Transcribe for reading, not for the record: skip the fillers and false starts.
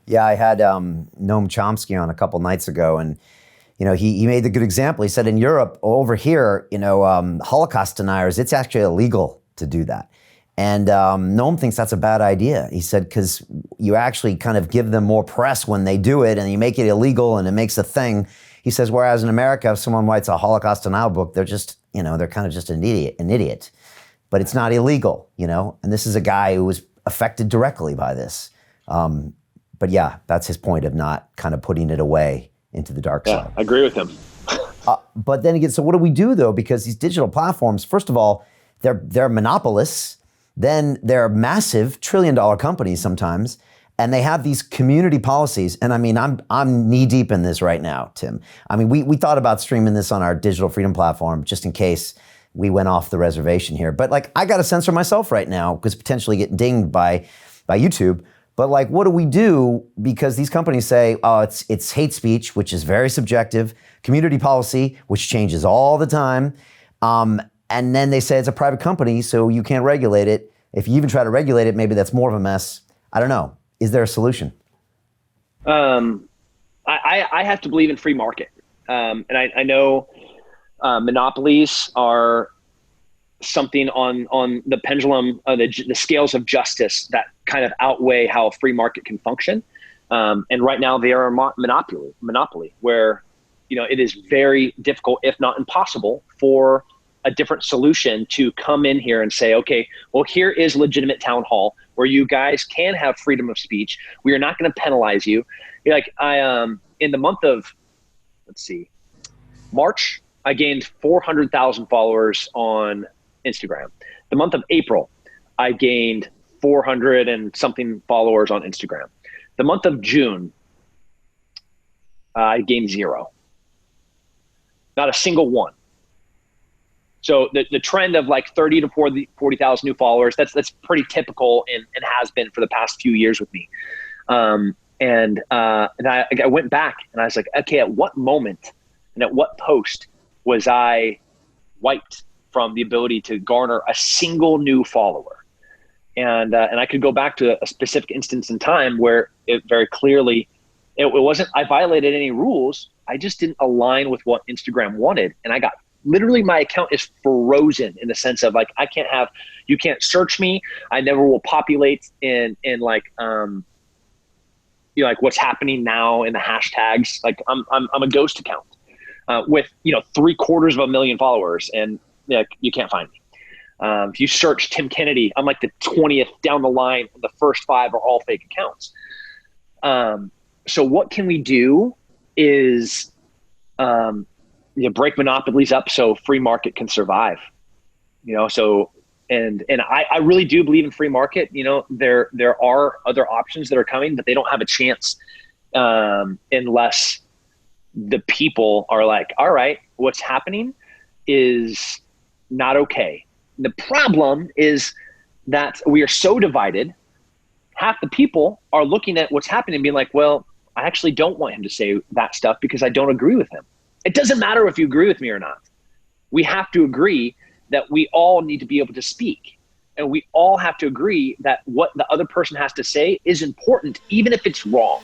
Yeah, I had Noam Chomsky on a couple nights ago, and he made the good example. He said in Europe, over here, Holocaust deniers, it's actually illegal to do that. And Noam thinks that's a bad idea. He said, because you actually kind of give them more press when they do it, and you make it illegal, and it makes a thing. He says, whereas in America, if someone writes a Holocaust denial book, they're just, they're kind of just an idiot. But it's not illegal, And this is a guy who was affected directly by this. But yeah, that's his point of not kind of putting it away into the dark side. I agree with him. But then again, so what do we do though? Because these digital platforms, first of all, they're monopolists. Then they're massive trillion-dollar companies sometimes, and they have these community policies. And I mean, I'm knee deep in this right now, Tim. I mean, we thought about streaming this on our Digital Freedom platform just in case we went off the reservation here. But like, I got to censor myself right now because potentially get dinged by YouTube. But like, what do we do? Because these companies say, oh, it's hate speech, which is very subjective, community policy, which changes all the time. And then they say it's a private company, so you can't regulate it. If you even try to regulate it, maybe that's more of a mess. I don't know. Is there a solution? I have to believe in free market. And I know monopolies are something on the pendulum, the scales of justice that kind of outweigh how a free market can function. And right now they are a monopoly where, it is very difficult, if not impossible, for a different solution to come in here and say, okay, well, here is legitimate town hall where you guys can have freedom of speech. We are not going to penalize you. Like in the month of, March, I gained 400,000 followers on Instagram. The month of April, I gained 400 and something followers on Instagram. The month of June, I gained 0. Not a single one. So the trend of like 30 to 40,000 new followers, that's pretty typical and has been for the past few years with me. And I went back and I was like, okay, at what moment and at what post was I wiped from the ability to garner a single new follower? And I could go back to a specific instance in time where it very clearly, it wasn't, I violated any rules. I just didn't align with what Instagram wanted. And I got literally, my account is frozen in the sense of like, you can't search me. I never will populate in like, like what's happening now in the hashtags. Like I'm a ghost account with, 750,000 followers, and you can't find me. If you search Tim Kennedy, I'm like the 20th down the line. The first 5 are all fake accounts. So what can we do is, break monopolies up so free market can survive, so, and I really do believe in free market. There are other options that are coming, but they don't have a chance unless the people are like, all right, what's happening is not okay. The problem is that we are so divided. Half the people are looking at what's happening and being like, well, I actually don't want him to say that stuff because I don't agree with him. It doesn't matter if you agree with me or not. We have to agree that we all need to be able to speak. And we all have to agree that what the other person has to say is important, even if it's wrong.